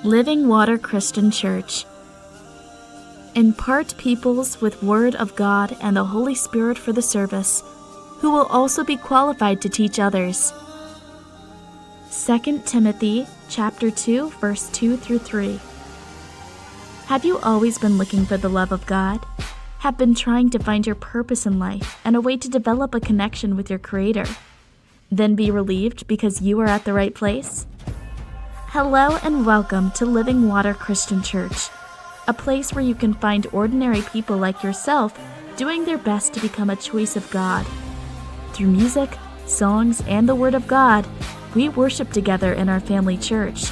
Living Water Christian Church. Impart peoples with Word of God and the Holy Spirit for the service, who will also be qualified to teach others. 2 Timothy chapter 2, verse 2 through 3. Have you always been looking for the love of God? Have been trying to find your purpose in life and a way to develop a connection with your Creator? Then be relieved because you are at the right place? Hello and welcome to Living Water Christian Church, a place where you can find ordinary people like yourself doing their best to become a choice of God. Through music, songs, and the Word of God, we worship together in our family church.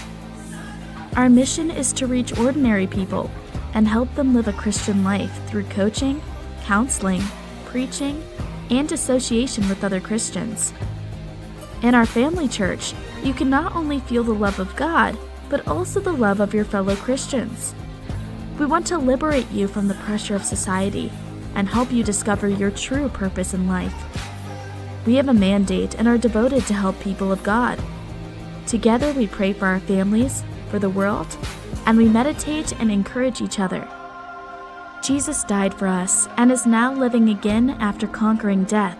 Our mission is to reach ordinary people and help them live a Christian life through coaching, counseling, preaching, and association with other Christians. In our family church, you can not only feel the love of God, but also the love of your fellow Christians. We want to liberate you from the pressure of society and help you discover your true purpose in life. We have a mandate and are devoted to help people of God. Together we pray for our families, for the world, and we meditate and encourage each other. Jesus died for us and is now living again after conquering death.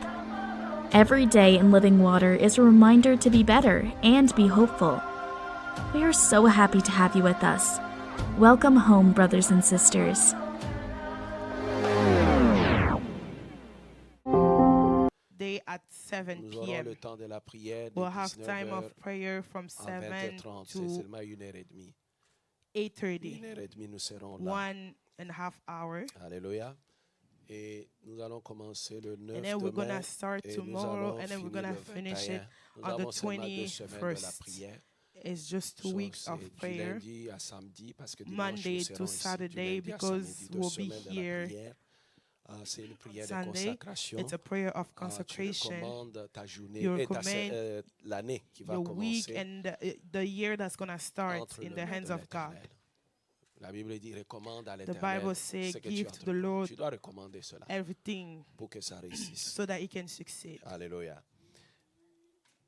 Every day in Living Water is a reminder to be better and be hopeful. We are so happy to have you with us. Welcome home, brothers and sisters. Day at 7 Nous aurons p.m. le temps de la prière de We'll have 19 time heures of prayer from à 7 20h30. C'est to seulement 1h30. 8:30. 1h30, nous serons là. 1.5 hours. Alléluia. Et nous allons commencer le 9 And then we're demain. going to start Et tomorrow nous allons and then we're finir going le to finish 21. it Nous on the avons seulement 2 semaines de la 21st. prière. It's just 2 So, weeks c'est of du prayer, lundi à samedi parce que dimanche Monday nous to serons ici. Saturday, Du lundi à because samedi, 2 we'll be semaines de la here prière. C'est une prière de Sunday. consacration. It's a prayer of Tu consecration. recommandes ta journée You et recommend l'année qui va your week commencer and the year that's going to start entre in les the mains hands de of God. l'Éternel. La Bible dit recommande à The l'Éternel Bible says, ce que tu give as to the Lord Tu dois recommander cela everything pour que ça réussisse. so that he can succeed. Alléluia.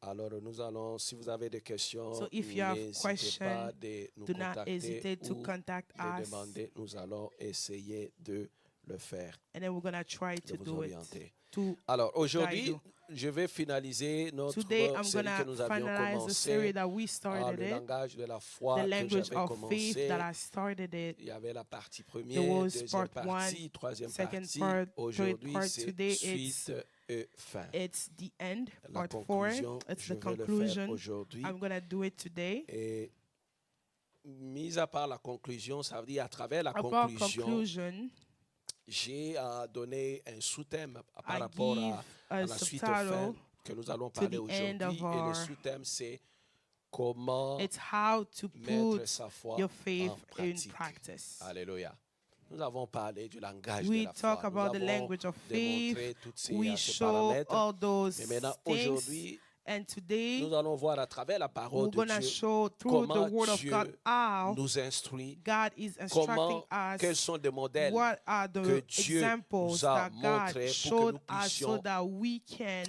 Alors nous allons, si vous avez des questions, So if you have n'hésitez questions, pas de nous do not contacter hesitate to ou contact de us, demander. Nous allons essayer de le faire, and then we're going to try de to vous do it. orienter. To Alors aujourd'hui, guide je vais finaliser notre Today, I'm série que going nous to avions finalize the series commencé. that we started Le it, langage de la foi the que language j'avais of faith commencé. that I started it. Il y avait la partie There première, was deuxième part partie, one, troisième second partie. part, third Aujourd'hui, part. c'est Today, suite et fin. it's the end, La part 4. conclusion, It's je the vais le faire conclusion. aujourd'hui. I'm going to do it today. Et mis à part la conclusion, ça veut dire à travers la About conclusion, j'ai donné un sous-thème par I rapport give à a la suite fin subtitle que nous allons to parler the end aujourd'hui. of Et le our- sous-thème, c'est comment It's how to mettre put sa foi your faith en in pratique. practice. Alléluia. Nous avons parlé du langage We de la talk foi. about the Nous avons language of démontré faith. toutes ces, We ces show paramètres. all those Mais maintenant, things. aujourd'hui, And today, nous allons voir à travers la parole we're de going to Dieu show through the comment Word of Dieu God how nous instruit, God is instructing quels us. sont les modèles What are que the Dieu examples nous a that God montrés pour que showed nous us so puissions that we can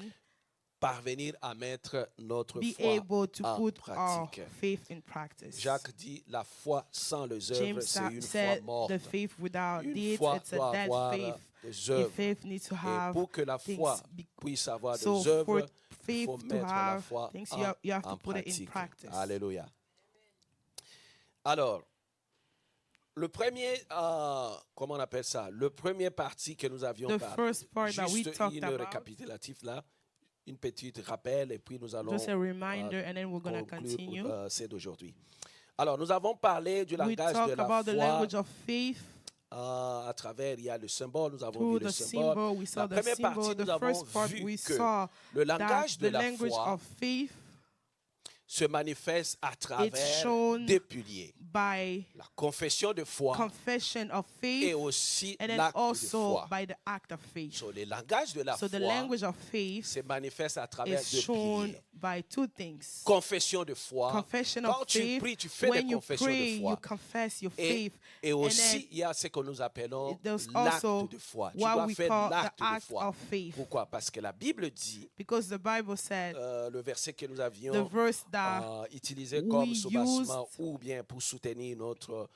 parvenir à mettre notre be foi able to en put our pratique. faith in practice? Jacques dit, la foi sans les œuvres, James c'est une foi said morte. the faith without Une deeds, foi it's a doit dead avoir faith. des A œuvres. faith needs to Et have pour que la things. foi puisse avoir So des œuvres, for il faith faut to mettre la have foi things, en, you have en to put it in pratique. practice. Alléluia. Alors, le premier, comment on appelle ça? Le premier parti que nous avions The parlé. first part that we Juste talked une about, récapitulative là, une petite rappel et puis nous allons just a reminder, and then we're going to conclure continue. c'est d'aujourd'hui. Alors, nous avons parlé du We langage de talked la about the foi language of faith. à travers, il y a le symbole, nous avons Through vu le the symbole. symbol, we saw La the première symbol. partie, The nous avons first part, vu we que saw le that langage de the la language foi of faith se manifeste à travers shown des piliers. by La confession de foi confession of et faith, aussi and then l'acte de also foi. by the act of faith. So, le langage de la So the foi language of faith se manifeste à travers is deux shown piliers. by two things. Confession de foi. Confession Quand of tu faith. pries, tu fais des When you confessions pray, de you foi. confess your Et, faith. et And aussi, then il y a ce que nous appelons there's l'acte also de foi. Tu what dois we faire call the l'acte de act foi. of faith. Pourquoi? Parce que la Bible dit, Because the Bible said, le verset que nous the avions verse that utilisé comme we soubassement used- ou bien pour soutenir notre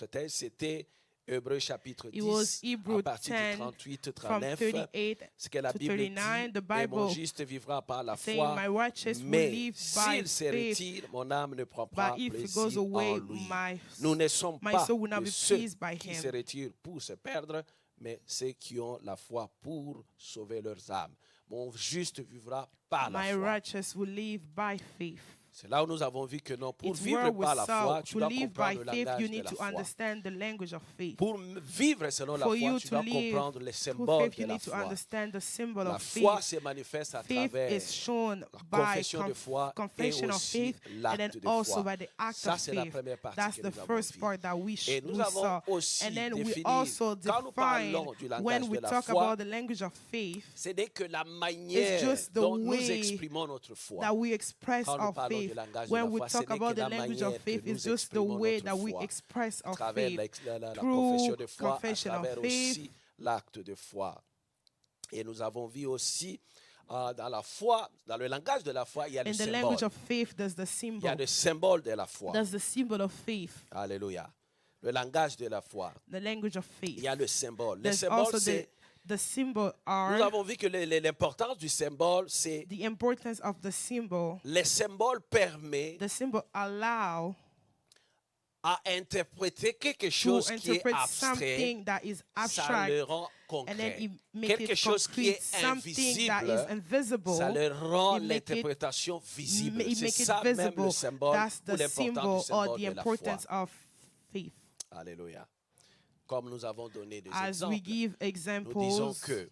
thèse, c'était Hébreux chapitre it was 10 Hebrew à partir du 10 38, from 39. 38 Ce que la to Bible 39, the dit, et mon Bible juste vivra par la saying, foi, "My righteous will mais live by s'il se faith, retire, mon âme ne prend pas but if he plaisir goes away, en lui. my Nous ne sommes my pas soul will not de be ceux pleased by qui him." se retirent pour se perdre, mais ceux qui ont la foi pour sauver leurs âmes. Mon juste vivra par la My foi. righteous will live by faith. C'est là où nous avons vu que non, pour It's vivre where we par la saw foi, tu to dois live by comprendre le faith, langage you de need la to foi. understand the language of faith. Pour vivre selon la For foi, you tu to dois live comprendre les through symboles faith, de you la need to foi. understand the symbol La of foi faith. se manifeste à Faith travers is shown la by confession de foi et confession of aussi faith, and then l'acte de also foi. by the act Ça, of c'est la faith. première partie That's que the nous avons first vue. part that we Et nous we avons saw. aussi And then we défini, also quand nous define, parlons du langage when de we la talk foi, about the language of faith, ce n'est que la manière just the dont nous way exprimons notre foi. that we express Quand nous our parlons du faith. langage de When la we foi, ce talk n'est about que the la language manière of faith, que it's nous just the exprimons way notre that we foi. express À our travers faith la through confession de foi, à confession of travers faith. aussi l'acte de foi. Et nous avons vu aussi dans la foi, dans le langage de la foi, il y a le In the symbole. language of faith, there's the Il y symbol. a le symbole de la foi. There's the symbol of faith, Alléluia. Le langage de la foi. the language of Il faith. y a le symbole. Le There's symbole, also c'est. the symbol Nous are avons vu que l'importance du symbole, c'est. the importance of the symbol. Les symboles permettent The symbol allow à interpréter quelque to chose qui est interpret abstrait. something that is Ça abstract, le rend and then concret. it make Quelque it chose qui concrete. est Something that is invisible, invisible, ça le rend it make it- l'interprétation visible. it C'est make it ça même le visible. symbole That's ou the l'importance symbol du or symbole the de la foi. importance of faith. Alléluia. Comme nous avons donné des As we exemples, give nous disons examples, que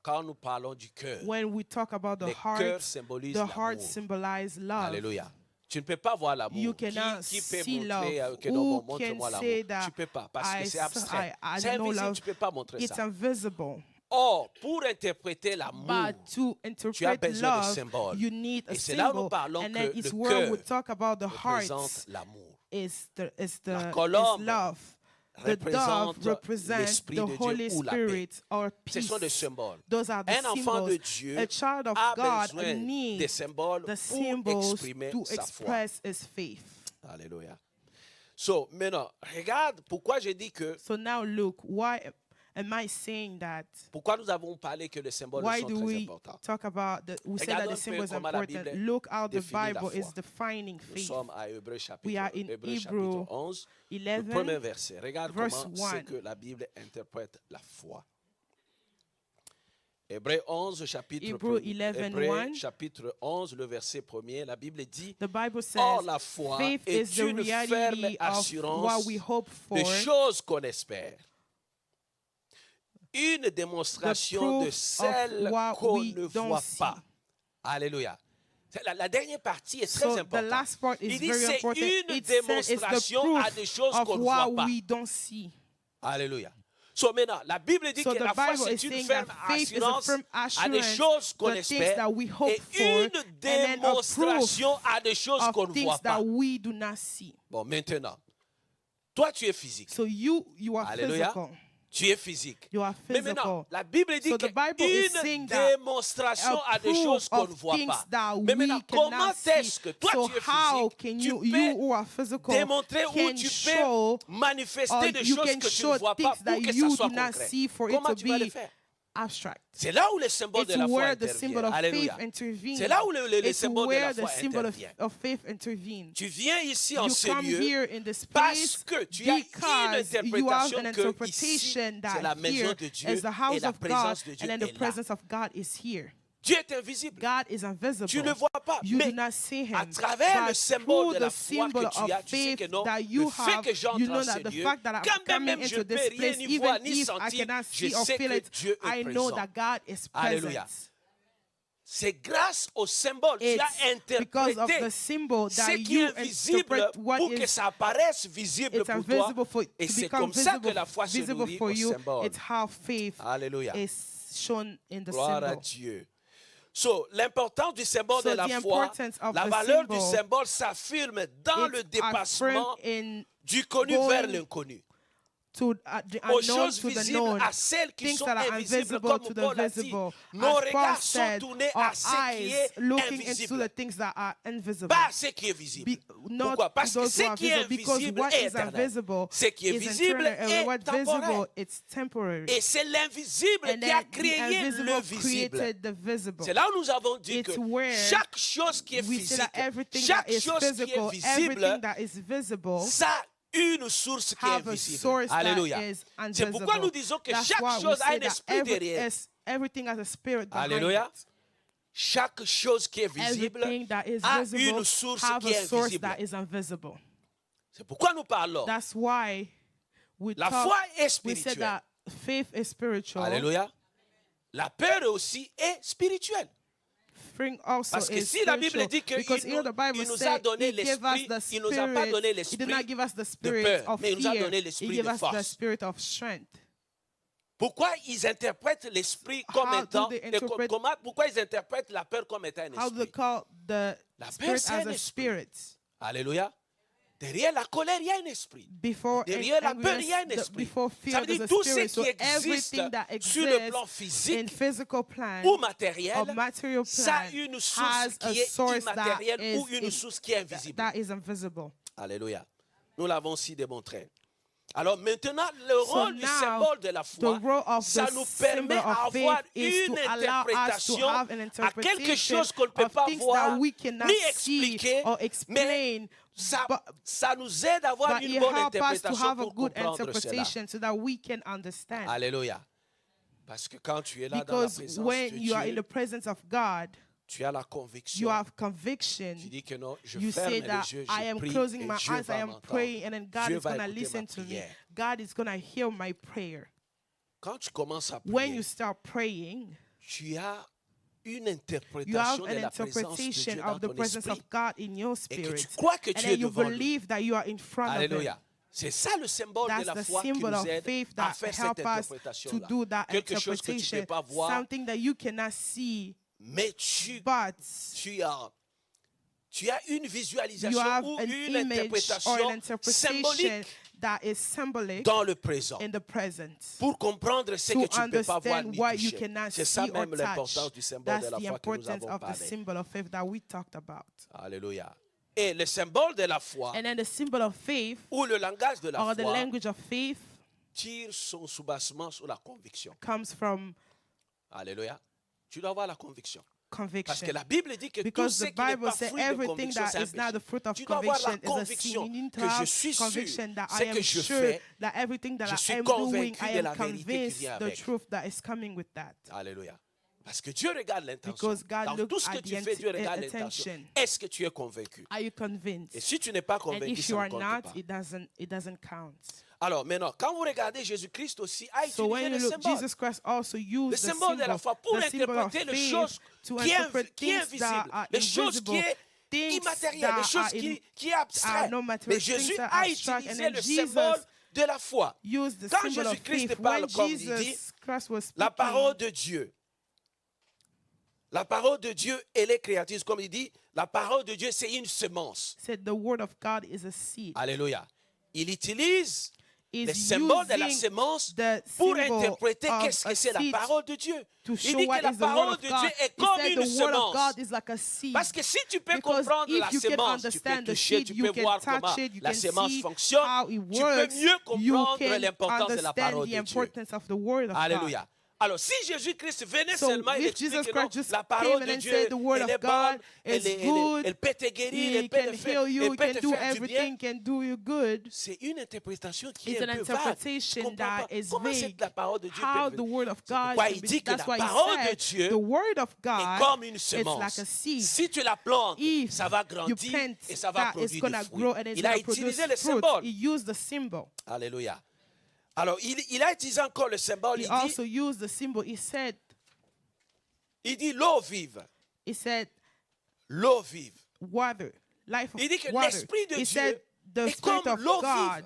quand nous parlons du cœur, when we talk about the les cœurs heart, symbolisent the heart l'amour. symbolize love. Alléluia. Tu ne peux pas voir l'amour. You cannot Qui peut see montrer love? que non, Who bon, can montre-moi say l'amour? that Tu ne peux pas parce que I c'est saw- abstrait. I C'est know invisible, love? tu ne peux pas montrer It's ça. invisible. Or, pour interpréter l'amour, But to tu as interpret besoin de love, symboles. you need a Et c'est là où nous symbol. parlons And then que it's le where we cœur talk about the heart représente l'amour. is La is colombe love. The représente dove represents l'Esprit the de Dieu Holy ou la paix. Spirit or Ce peace. sont des symboles. Those are the Un enfant de symbols. Dieu A child of a God besoin des needs symboles the pour symbols exprimer to sa foi. express his faith. Alléluia. So, maintenant, regarde pourquoi j'ai dit que, So now look, why am I saying that? pourquoi nous avons parlé que les symboles Why sont do très we importants. talk about we say Regardons that un the peu symbol is comment la important? Bible Look how the définit la Bible foi. is defining Nous faith. sommes à Hébreux chapitre, We are in Hébreux Hebrew chapitre 11, le 11, premier verset. Regarde verse comment c'est 1. que la Bible interprète la foi. Hébreux 11, chapitre, Hebrew 11, Hébreux 1. chapitre 11, le verset premier, la Bible dit The Bible says Or la foi faith est is the une ferme reality of assurance what we hope for, des choses qu'on espère. Une the démonstration de proof celles of what qu'on we ne don't voit see. pas. Alléluia. La dernière partie est très So the importante. last part is Il dit very c'est important. une It says it's the démonstration à proof des choses of qu'on ne what voit pas. we don't see. Alléluia. So maintenant, la Bible dit So que the la foi Bible is c'est une saying ferme that faith is a assurance firm à des assurance, choses qu'on the things espère that we hope et for, une and then a proof démonstration à des choses qu'on of ne things voit pas. that we do not see. Bon, maintenant, toi tu es physique. So you are Alléluia. physical. Tu es physique. You are Mais maintenant, physical. la Bible dit So the Bible is qu'une saying that démonstration a à des proof choses qu'on ne of voit things pas. that Mais we maintenant, cannot comment see. est-ce que toi So tu es how physique, can tu you peux who are physical démontrer ou can tu show peux manifester des you choses can que tu show ne vois pas things pour that que ça you soit do not concret. see for it Comment to tu vas le be faire? abstract? C'est là où le symbole It's de la foi where the symbol intervient. of Alléluia. faith intervenes. C'est là où le It's symbole de where la the foi symbol intervient. of faith intervenes. Tu viens ici en You ce come lieu here in this parce place que tu as une because you have interprétation an que ici, interpretation c'est la that maison here de Dieu is the et house la of God, présence de Dieu and then the est là. presence of God is here. Dieu est invisible. God is invisible. Tu ne le vois pas, You mais do not see him. à travers le But symbole through de la the foi symbol que tu of as, tu sais faith que non, that le you fait have, que j'entre you know en that ce the lieu, fact that I'm quand coming même je into peux this rien place, ni voir even ni if I sentir, cannot je see or sais feel que it, Dieu est I know présent. that God is Alléluia. present. C'est grâce au symbole, tu It's as because of interprété the symbol ce that qui you est visible interpret what pour que is ça apparaisse visible it's pour toi. invisible for Et to c'est become comme ça que visible, la foi se visible nourrit for au you. symbole. It's how faith Alléluia. is shown in the Gloire à symbol. Dieu. So, l'importance du symbole So de la the foi, importance of la the valeur du symbol, symbole s'affirme dans le It's affirmed dépassement in du connu going vers l'inconnu. to the aux unknown choses to the visibles, known. à celles qui Things sont that are invisibles, invisible comme to the Paul a dit. visible. Nos As Paul regards sont said, tournés our à ce qui eyes est looking into invisible, the things that are invisible. pas à ce qui est visible. Not Pourquoi? Parce to que those who ce are qui est visible, because invisible what est is éternel. invisible Ce qui est is visible eternal, and est what's temporaire. visible, it's temporary. Et c'est l'invisible And qui a then the créé invisible le visible. created the visible. C'est là où nous avons dit It's que where chaque chose qui est We say that physique, everything chaque that is chose qui est physical, visible, everything that is visible, ça a une source qui est have a invisible. source Alléluia. that is C'est pourquoi nous invisible. disons que That's chaque why we chose a say un that esprit derrière. everything has a spirit behind Alléluia. it. Chaque chose qui est visible Everything that is a visible une source have qui a est source invisible. that is invisible. C'est pourquoi nous parlons. That's why we La talk, foi est we said spirituelle. that faith is spiritual. Alléluia. La peur aussi est spirituelle. Spring also Parce que is si la Bible spiritual, dit because qu'il here the Bible nous a says donné he gave us l'esprit, the il nous a pas donné spirit. He did not l'esprit give us the de spirit peur, of mais il nous a fear. donné He l'esprit gave de us the force. spirit of strength. Pourquoi ils interprètent l'esprit comme How do étant, they interpret- pourquoi ils interprètent la peur comme étant un How do they esprit? call the La peur, spirit c'est as un a esprit. spirit? Alléluia. Derrière la colère, il y a un esprit. Before Derrière la peur, angriness, il y a un esprit. before Ça fear, veut dire there's a tout ce spirit. qui So existe everything that sur le plan exists in physique physical plan ou matériel, or material ça a plan une has source a qui est source that immatérielle ou is une source qui est invisible. that is invisible. Alléluia. Nous l'avons aussi démontré. Alors maintenant, le So rôle du now, symbole de la foi, the role of ça the nous symbol permet of d'avoir faith is une to allow us to interprétation have an à quelque interpretation chose qu'on ne peut of pas things voir that we cannot ni see expliquer, or mais explain. ça nous aide à avoir But une it bonne helps us to interprétation have a pour good comprendre cela. interpretation so that we can understand. Alléluia. Parce que quand tu es là dans la Because présence when de you are in Dieu, the presence of God, tu as la you conviction. have conviction. Tu dis que non, je You ferme say les that yeux, I je am prie closing et my Dieu eyes, I va am m'entendre. praying, and then God Dieu is va going to écouter listen ma to me. prière. God is going to hear my prayer. Quand tu commences à When prier, you start praying, tu as une you have interprétation de an la présence de interpretation Dieu dans of the ton presence esprit of God in your et que tu spirit. crois que And tu es then you devant lui. believe that you are in front of Him. Alléluia. C'est ça le symbole de That's la the foi qui symbol nous of aide faith à that faire cette help us to interprétation-là. do that Quelque chose que tu ne peux interpretation. pas voir, Something that you cannot see, mais tu but as une you visualisation have ou an une image or interprétation an interpretation symbolique that is symbolic dans le présent in the present. pour comprendre ce To que tu ne peux pas voir understand ni what you toucher. cannot C'est see ça or même touch. l'importance du symbole That's de la the foi que nous importance avons of the parlé. symbol of faith that we talked about. Alléluia. Et le symbole de la foi And then the symbol of faith, ou le langage de la or the foi language of faith, tire son soubassement sur la conviction. comes from Alléluia. Tu dois avoir la conviction. Parce conviction. que la Bible dit que tout Because ce the qui n'est Bible pas says fruit de everything conviction, that c'est un is not the péché. fruit of Tu dois avoir conviction la is a sin. conviction You need to que je have suis sûr, conviction that ce I que am je sure fais, that everything that je I suis am doing, convaincu I de am la vérité qui convinced vient the avec. truth that is coming with that. Alléluia. Parce que Dieu regarde l'intention. Because God Dans looks tout ce que at tu the fais, Dieu regarde l'intention. intention. Est-ce que tu es convaincu? Are you convinced? Et si tu n'es pas And convaincu, if ça you ne are compte not, pas. it doesn't count. Alors maintenant, quand vous regardez, Jésus-Christ aussi a So utilisé when le you look, symbole. Jesus Christ also Le used the symbole de la foi pour the symbol of interpréter les faith choses to qui interpret est things that invisible, are les choses qui invisible, est things immatérielles, that les choses are in- qui est abstrait. no material, Mais things Jésus that are a abstract, and utilisé then le Jesus symbole de la foi. Use the Quand symbol of Jésus-Christ faith. parle When comme il dit, Jesus Christ was La speaking, parole de Dieu. La parole de Dieu, elle est créatrice. Comme il dit, la parole de Dieu, c'est une semence. said the word of God is a seed. Alléluia. Il utilise Is le symbole de la using semence the pour symbol interpréter of qu'est-ce que a c'est la seed parole de Dieu. to Il show dit what que la is the word parole of de God. Dieu est He comme said une the word of semence. God is like a seed. Parce que si tu peux Because comprendre la if you can semence, tu peux understand the toucher, seed, tu you peux can voir touch comment it, you la can semence see fonctionne, how it tu peux works, mieux you comprendre can l'importance de la understand parole the de Dieu. importance of the word of God. Alléluia. Alors, si Jésus-Christ venait So seulement et if Jesus explique que non, Christ just la came parole and de then Dieu, said the word elle of est God bonne, is good, elle peut te guérir, He elle peut can te faire, heal you, elle He peut can te do faire du bien. everything, can do you good. C'est une interprétation qui It's est an un peu vague. Tu interpretation comprends that pas is comment vague. la parole de Dieu How peut the venir. word of C'est God pourquoi can il be, dit que that's la why parole he de said Dieu the word of est God comme une it's semence. like a seed. Si tu la plantes, If ça va you grandir plant et ça va that, it's produire gonna des fruits. grow and it's Il a gonna produce utilisé le fruit. symbole. He used the symbol. Alléluia. Alors, il a utilisé encore le symbole. He Il also dit, used the symbol. il dit l'eau vive. He said L'eau vive. water, life of Il dit que water. l'esprit de He Dieu said the est spirit comme of l'eau God. vive.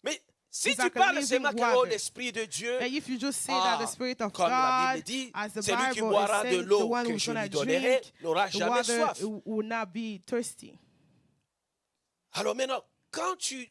Mais si It's tu like a parles living seulement que water. l'esprit de Dieu, And if you just say that the spirit of comme la God, Bible dit, as the celui qui Bible boira is de saying, the l'eau one que who's je gonna lui donnerai drink n'aura the jamais water soif. will not be thirsty. Alors maintenant, quand tu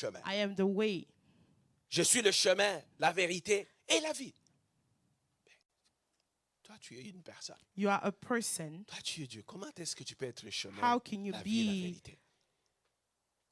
chemin. I am the way. Je suis le chemin, la vérité et la vie. Toi, tu es une personne. You are a person. Toi, tu es Dieu. Comment est-ce que tu peux être le chemin, How can you la vie et la be vérité?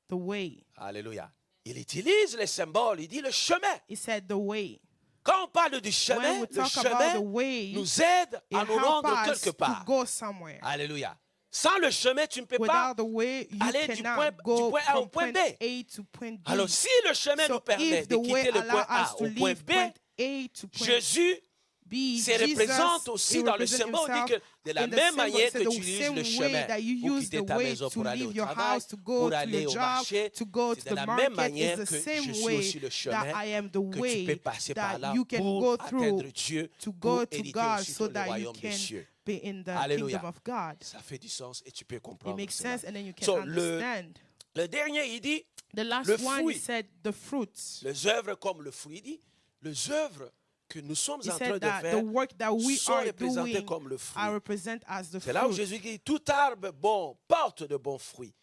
the way? Alléluia. Il utilise les symboles. Il dit le chemin. He said the way. Quand on parle du When chemin, we le talk about chemin the way, nous aide it à nous helps rendre us quelque to part. go somewhere. Alléluia. Sans le chemin, tu ne peux pas Without the way, you aller du cannot point go A au from point point B. A to point B. Alors, si le chemin nous So permet if de the way quitter le point allow us A to au point leave B, point A to point Jésus B, se représente Jesus, aussi he dans le represents symbole. On dit himself que de la in the même symbol. manière It que said tu the utilises same le way chemin that you pour use quitter the ta way maison to pour aller au leave your travail, house, to go pour to aller your au job, marché, to go c'est to de the la même market, is manière the que je same suis way aussi le chemin that I am the que tu peux way passer par that là you can pour go atteindre through Dieu, to pour go to hériter God aussi so le that you royaume des can cieux. be in the Alléluia. kingdom of God. Ça fait du sens et tu peux It comprendre makes cela. sense and then you can So, understand. le dernier, il dit, The last le one, he fruit. said the fruits. les œuvres comme le fruit. Il dit, les œuvres que nous sommes He en train said de that the faire work that we sont are représentés doing comme le are fruit. represent as the C'est là où fruit. Jésus dit, tout arbre bon porte de bons fruits.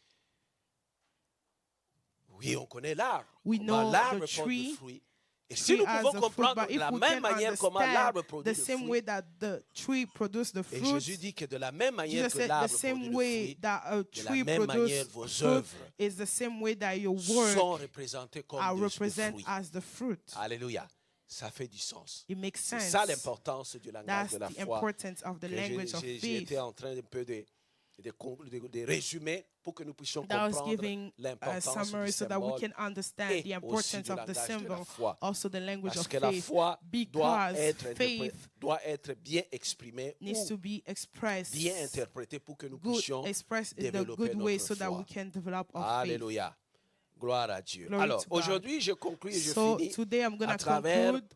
Oui, on connaît l'arbre. We Comment know l'arbre the porte tree, de fruits. Et si tree nous as pouvons a fruit, comprendre but de if la we même can manière comment understand l'arbre produit the le same fruit, way that the tree produces the et fruit, Jésus dit que de la même manière Jesus que said the l'arbre produit same le way fruit, that a de la tree même manière produces vos fruit œuvres is the same way that your sont work représentées are comme des represent fruits. as the fruit. Alléluia. Ça fait du sens. It makes C'est sense. ça l'importance du langage That's de la the foi. importance of the que language of faith. J'étais en train un peu de résumer pour que nous puissions That was comprendre giving a l'importance summary du so that we symbole can understand et the aussi importance du of the langage de la symbol, foi. also the language Parce of que la faith, foi because doit être bien exprimée needs ou to be expressed bien interprétée pour que nous good, puissions expressed in the développer good way notre so that foi. we can develop our faith. Alléluia. Gloire à Dieu. Glory Alors, to God. aujourd'hui, je conclus et je So finis today I'm going à to travers conclude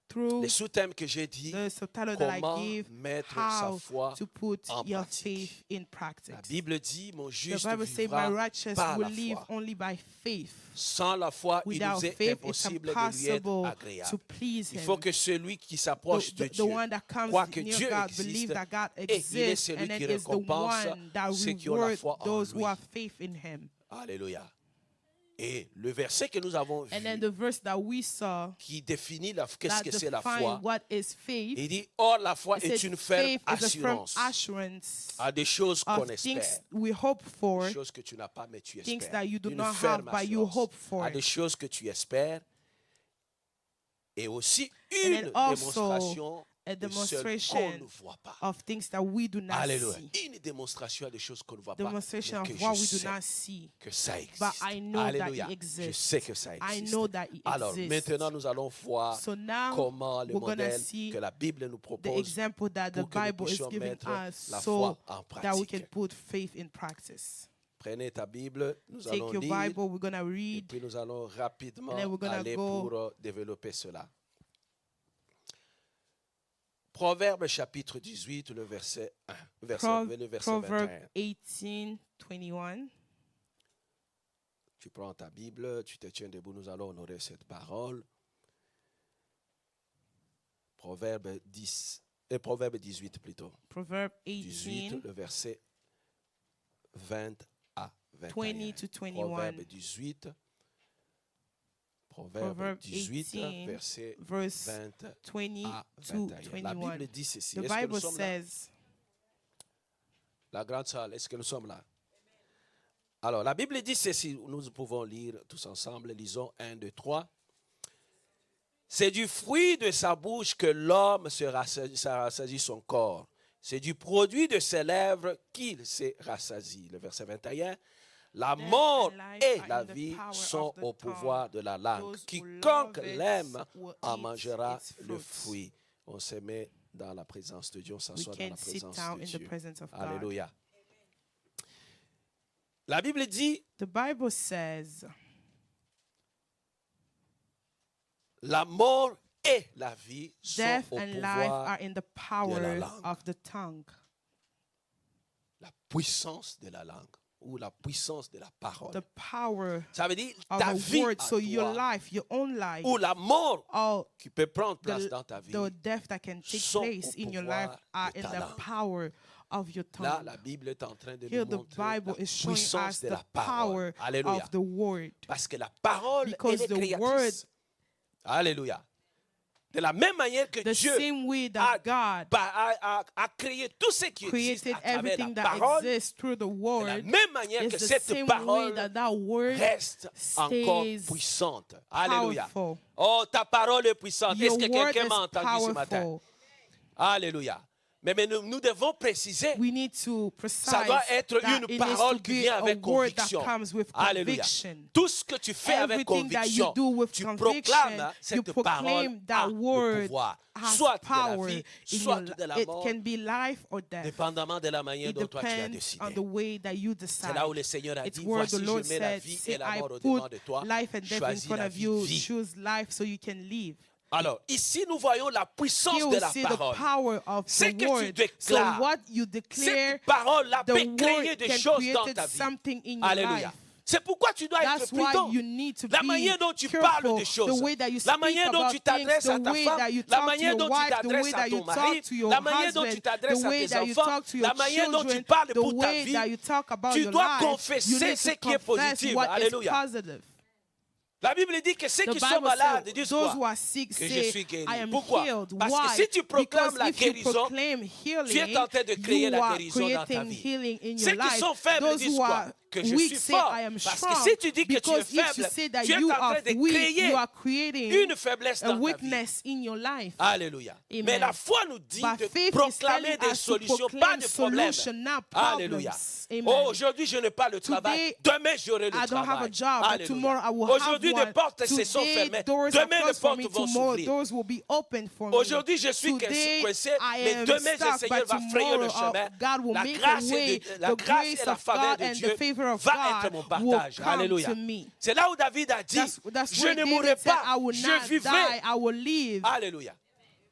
through les sous-thèmes que j'ai dit. the subtitle that I Comment give, mettre sa how foi to put en your pratique. faith in practice. La Bible dit, mon The juste Bible says, my vivra righteous par will la live foi. only by faith. Sans la foi, il Without nous est faith, it's impossible de lui être impossible agréable. to please Il him. faut que celui qui s'approche de The Dieu one that comes croit que near Dieu God, existe believe that God et il est exists, celui and then qui is the récompense one that ceux qui ont la rewards foi en those who lui. have faith in him. Alléluia. Et le verset que nous avons And then vu, the verse that we saw qui définit qu'est-ce that que c'est la define foi, what is faith, il dit, or la foi it est said une ferme faith is a firm assurance assurance à des choses qu'on of things espère. we hope for, Des choses que tu n'as pas, mais tu things espères. that you do Une not have, ferme but you assurance hope for. à des choses que tu espères. Et aussi And une then also démonstration a de celles qu'on demonstration ne voit pas. of things that we do not Alléluia. see. Une démonstration à des choses qu'on ne voit pas, Demonstration mais of que what je we do sais not see. que ça existe. But I know that Alléluia. it exists. Je sais que ça I existe. know that it Alors exists. maintenant, nous allons voir So now comment le we're gonna modèle see que la Bible nous the propose example that the pour que nous Bible is puissions giving mettre us la so foi en that we can pratique. put faith in practice. Prenez ta Bible, nous Take allons your lire Bible, we're going to et read. puis nous allons rapidement and then we're gonna aller go- pour développer cela. Proverbe chapitre 18, le verset 1, le verset Proverb 21. 18:21. Tu prends ta Bible, tu te tiens debout, nous allons honorer cette parole. Proverbe 18 plutôt. Proverb 18, 18, le verset 20 à 21. 20 to 21. Proverbe 18, Proverbe 18, 18, verset verse 20 20 à to 21. La 21. Bible dit ceci. The Est-ce que nous Bible sommes là? says, La grande salle, est-ce que nous sommes là? Alors, la Bible dit ceci. Nous pouvons lire tous ensemble. Lisons 1, 2, 3. C'est du fruit de sa bouche que l'homme se rassasie son corps. C'est du produit de ses lèvres qu'il se rassasie. Le verset 21. La Death mort and life et are la in the vie power sont of the au pouvoir de la langue. Those who Quiconque love it l'aime will en eat mangera its le fruits. fruit. On se met dans la présence de Dieu. On we s'assoit dans la can sit présence down de in the Dieu. presence of God. Alléluia. La Bible dit, The Bible says, la mort et la vie sont death au and life pouvoir, are in the power langue. of the tongue. la puissance de la langue ou la puissance de la parole. The power Ça veut dire of ta a vie word. à So your toi, life, your own life, ou la mort all qui peut prendre place dans ta vie. the death that can take sont place au in your pouvoir life are de in ta the langue. power of your Là, tongue. la Bible est en train de Here nous the montrer la Bible is showing puissance us de the la parole. power Alléluia. of the word. Parce que la parole, Because elle est the word créatrice. Alléluia. De la même manière que The Dieu same way a, that God a créé tout ce qui existe created à travers everything la that parole, exists through the de la word, même manière is que the cette same way parole that that word reste encore stays puissante. Alléluia. powerful. Oh, ta parole est puissante. Your Est-ce que word quelqu'un is m'a entendu ce matin? powerful. Alléluia. Mais nous devons préciser, We need to precise ça doit être that une it needs parole to qui be vient a avec word that conviction. comes with Alléluia. conviction. Tout ce que tu fais avec Everything that you conviction, do with tu conviction, proclames you cette parole proclaim a that le word pouvoir, has soit de la power vie, in soit your de la life. It mort, can be life or death. dépendamment de la manière It dont toi tu as depends décidé. on the way that you C'est decide. là où le Seigneur a It's dit, where voici the je Lord mets la said, vie see, et la I mort au-devant put de toi, life and death in choisis front la of you. vie. Choose life so you can live. Alors, ici, nous voyons la puissance Here de we la see the parole. power of C'est the que tu word. So déclares. what you declare, Cette parole-là the peut créer word des can choses dans create ta vie. something in your Alléluia. life. C'est pourquoi tu dois être That's why prudent. you need to La be manière dont tu careful, parles des the choses, way that you la speak manière dont about tu things, t'adresses à the ta way femme, that you la talk to manière your dont tu wife, the t'adresses way à that you ton mari, talk to your la manière dont tu husband, t'adresses the à way tes that you enfants, talk to la your manière dont tu children, parles the pour ta way vie. that you talk about Tu your dois life. You confesser need ce to qui est confess positif. what is Alléluia. positive. La Bible dit que ceux The qui sont Bible malades says, disent those quoi? who are sick Que je say, suis guéri. I am Pourquoi? healed. Parce que Why? si tu proclames Because la if you guérison, proclaim healing, tu es en train de créer you la are guérison dans ta creating vie. healing in Ceux your qui life. sont faibles Those disent who quoi? are Que je weak suis say, fort. I am Parce strong. que si tu dis que tu es Because if you faible, say that tu es you en train are de weak, créer you are creating une faiblesse a dans ta vie. weakness in your life. Alléluia. Amen. Mais la foi nous dit But de faith is proclamer telling des us to solutions, proclaim pas de problèmes. solution, not Alléluia. problems. Amen. Oh, aujourd'hui, je n'ai pas le travail. Today, Demain, j'aurai le I don't have travail. a job, but Alléluia. tomorrow I will have Aujourd'hui, one. les portes se sont Today, fermées. doors are Demain, les closed for portes me. vont Tomorrow, s'ouvrir. doors will be open for me. Aujourd'hui, je suis Today, coincé, I mais am demain, le stuck, Seigneur but va frayer le tomorrow, chemin. God will La make grâce a way. et la The grâce grace et la of faveur God de and Dieu the favor of va God être mon will partage. come Alléluia. to me. C'est là où David a dit, That's je where ne David mourrai said, pas, I will je not vivrai. die, I will live. Alléluia.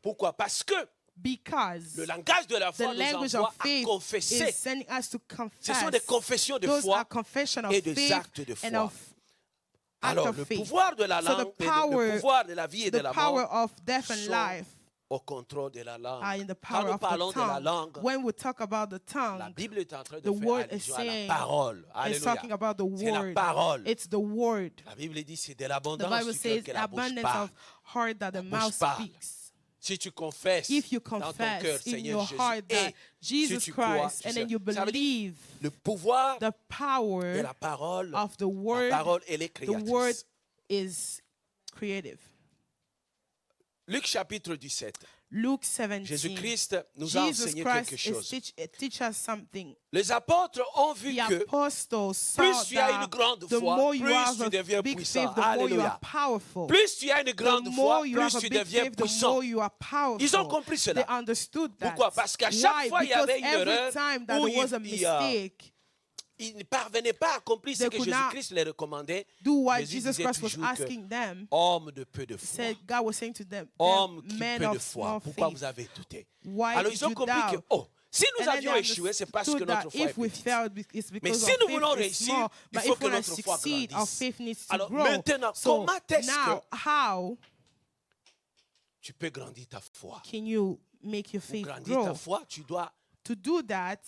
Pourquoi? Parce que Because le langage de la the foi nous language envoie of à faith confesser. is sending us to Ce sont confess. des confessions de Those foi are confession of et des faith actes de and foi. of act Alors, of le faith. pouvoir de la So the langue, et power- le pouvoir de la vie et de The la power mort of death and sont life au contrôle de la langue. are in the Quand power nous of parlons the de la tongue. langue, When we talk about the la tongue, Bible est en train de the faire word is allusion à la saying, parole. it's Alléluia. talking about the C'est la word. parole. It's the word. La Bible dit c'est de The l'abondance Bible du cœur says que la bouche abundance parle. of heart that the bouche mouth parle. speaks. Si tu confesses If you dans ton confess cœur, in Seigneur your Jésus, heart that et Jesus si tu crois, Christ, tu and sais, then you ça veut dire believe le pouvoir the de power la parole, of the la word, parole, elle est the word créatrice. is creative. Luc chapitre 17. Luke 17. Jésus-Christ nous a Jesus enseigné Christ quelque is chose. teach us something. Les apôtres ont vu The que apostles saw plus tu as une that grande the foi, more you plus have tu a deviens big puissant. faith, the more you Alléluia. are powerful. Plus tu as une The grande foi, more you plus have a tu big deviens faith, the puissant. more you are powerful. Ils ont compris cela. They understood that. Pourquoi? Parce qu'à chaque Why? fois, il y Because avait une erreur every time that où there was a mistake, ils ne parvenaient pas à accomplir ce They que could not Jésus-Christ les recommandait. do what Jésus Jesus disait Christ was toujours que, asking them. homme de peu de foi, Said God was saying to them, homme qui men peu de of foi, small pourquoi faith. vous avez douté? Why Alors did ils ont you compris que, doubt? oh, si nous And then avions they échoué, c'est parce que understood notre that foi est if we petite. failed, it's Mais because si our nous faith voulons is réussir, small. il But faut if que we want to notre foi succeed, our grandisse. faith needs to Alors grow. maintenant, So comment est-ce now, how tu peux grandir ta foi? can you make your Pour faith grandir ta grow? foi, tu dois To do that,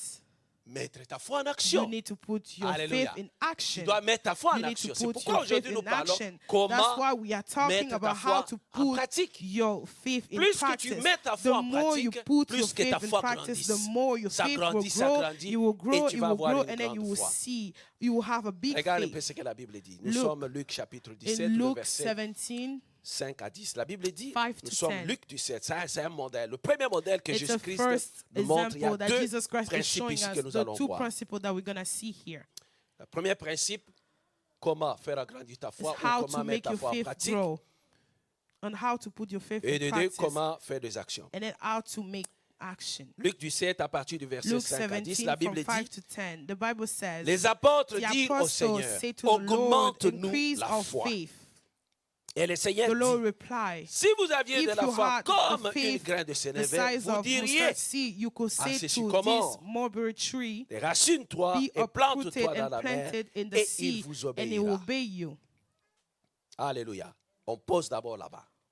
mettre ta foi en you action. need to put your Alléluia. faith in Tu action. dois mettre ta foi en You need to action. C'est put pourquoi your faith aujourd'hui nous in parlons action. That's comment why we are talking mettre ta about foi how to en put pratique. your faith in Plus que practice. tu mets ta The foi en more you pratique, put plus your que ta faith in foi practice, the grandisse. more your Ça faith will grandit, ça grow. grandit, You will et grow, tu you vas will avoir grow, une and then you grande will foi. see, you will have a big Regarde un peu faith. ce que la Bible dit. Nous Luke- sommes Luc chapitre 17, In le Luke verset 17, 5 à 10. La Bible dit, 5 nous to sommes 10. Luc 17. C'est un modèle. Le premier modèle que it's a Jésus-Christ first nous montre, il y a example that deux Jesus Christ is principes showing ici us, que nous the allons two voir. principles that we're going to see here. Le premier principe, comment faire agrandir ta Is foi ou how comment to mettre make ta your foi en faith pratique. grow, and how to put your faith Et in de deux, practice, comment faire des actions. and then how to make action. Luc 17, à partir du verset Luke 5 à 10, 17 la from Bible 5 dit, to 10, the Bible says, les apôtres the dirent au apostles Seigneur, say to the Lord, augmente-nous increase la our foi. faith. Et le Seigneur The Lord dit, replied, si vous aviez if de la you foi had comme the une faith graine de the sénévé, size vous of diriez, mustard seed, you could say ce to sycomore, this mulberry tree, racine-toi be et uprooted plante-toi dans and la mer, planted in the et il sea, vous and it will obéira. obey you. Alléluia. On pose d'abord là-bas.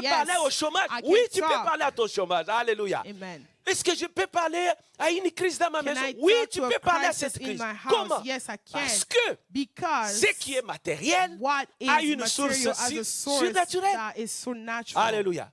peux Yes, parler au chômage? I can Oui, tu peux talk. parler à ton chômage. Alléluia. Amen. Est-ce que je peux parler à une crise dans ma Can maison? I Oui, talk tu to a peux parler à crisis cette in crise. my house? Comment? Yes, I can. Parce que Because ce qui est matériel what is a une source material as a source surnaturelle. that is supernatural. Alléluia.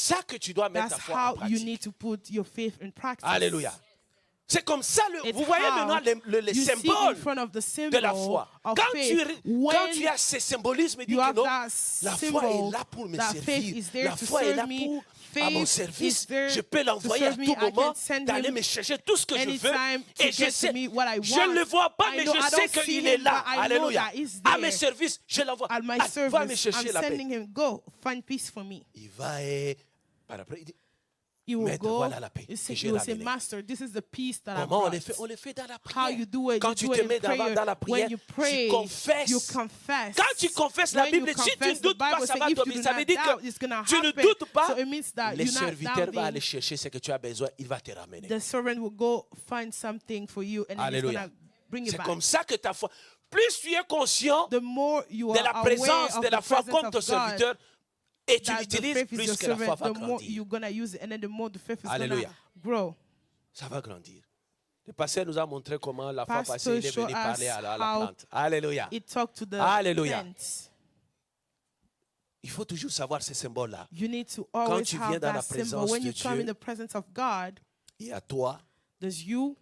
ça que tu dois mettre That's ta foi en how you pratique. need to put your faith in practice. Alléluia. C'est comme ça, It's vous voyez how maintenant les you see in symboles front of the de symbol la foi. of Quand faith. tu as ces symbolismes, dit You que have non, that la foi est symbol là pour me that faith servir. is there La to foi est là serve me. pour à mon Faith service. is there Je peux to l'envoyer à serve me. tout I can moment send d'aller him me chercher tout ce que je veux. anytime to Et je get sais, to me what I je want. ne le vois pas, I mais know- je I sais don't see qu'il him, est là. but I know Alléluia. that he's À there. mes services, je l'envoie. At my Va me service, chercher I'm la paix. sending him, go, find peace for me. Il va et par après, il dit, You will Maître, go, voilà la paix you que say, j'ai you will say, ramenée. Master, this is the peace that I comment on brought. le fait? On le fait dans la How prière. you do it, Quand you tu do te it mets in prayer. dans la prière, When you pray, tu confesses. you confess. Quand tu confesses la When Bible, you si tu confess, ne the doutes pas, Bible ça says va if you tomber. do Ça not veut dire doubt, que it's gonna tu ne happen. doutes pas. So it means that Le you're not serviteur va doubting. aller chercher ce que tu as besoin. Il va te ramener. The servant will go find something for you and then he's Alléluia. gonna bring it C'est back. comme ça que ta foi. Plus tu es conscient The more you de are la aware présence of de la the foi presence comme of ton God, serviteur et tu that the l'utilises, faith is plus your que la foi servant, va the more grandir. you're gonna use it, and then the more the faith is Alléluia. gonna grow. Ça va grandir. Le pasteur nous a montré comment la fois Pastor passée, il est venu showed parler us à la how plante. Alléluia. It talked to the Alléluia. plants. Il faut toujours savoir ces symboles-là. You need to always tu have viens dans that la symbol. présence When de you come Dieu, in the presence of God, Il y a toi, there's you,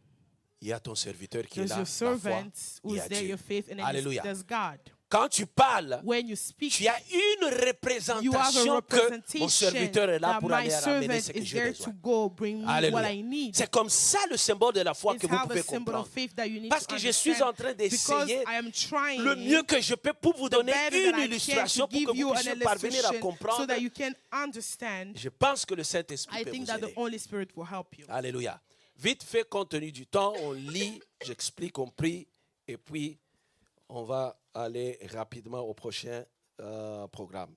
il y a ton serviteur qui est there's là, your la foi, servant il who y is a there, Dieu. your faith, and then Alléluia. there's God. Quand tu parles, When you speak, tu as une you have a représentation que mon representation serviteur est là that pour my aller ramener servant ce que is j'ai there besoin. to go bring me what Alléluia. I need. C'est comme ça le symbole de la foi It's que vous how pouvez the symbol comprendre. of faith that you need Parce to que je suis en understand. train Because d'essayer I am trying le mieux que je peux pour vous donner better une that I can illustration to pour give que you vous an puissiez parvenir à illustration comprendre. so that you can understand. Je pense que le Saint-Esprit I peut think vous that the aider. Holy Spirit will help you. Alléluia. Vite fait, compte tenu du temps, on lit, j'explique, on prie, et puis on va aller rapidement au prochain programme.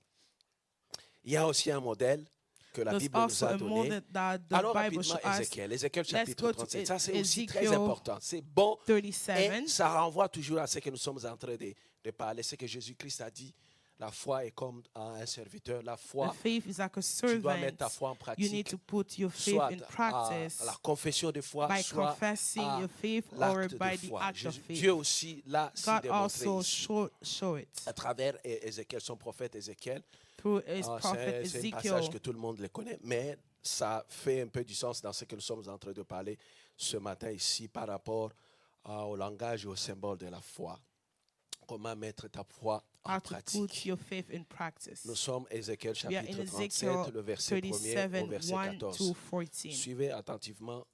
Il y a aussi un modèle que la There's Bible nous also a a donné. model that the Allons Bible rapidement shows us. Ézéchiel. Ézéchiel Let's chapitre go to 37. Ça, c'est aussi très Ezekiel important. C'est bon. 37. Et ça renvoie toujours à ce que nous sommes en train de parler. C'est que Jésus-Christ a dit, la foi est comme un serviteur. La The foi, faith is like a tu dois mettre servant. ta foi en You need pratique. to put your faith Soit in à practice la confession de foi, by soit confessing à your faith or l'acte by de the foi. act of faith. Dieu aussi l'a si God démontré also ici. show it À travers Ézéchiel, son prophète Ézéchiel. through his Ah, prophet c'est un Ezekiel. passage que tout le monde le connaît, mais ça fait un peu du sens dans ce que nous sommes en train de parler ce matin ici par rapport au langage et au symbole de la foi. Comment mettre ta foi en How to put pratique. your faith in practice. Nous sommes Ézéchiel We are in chapitre 37, Ezekiel le verset 1er 37, au verset 1 to 14. 14. Suivez attentivement.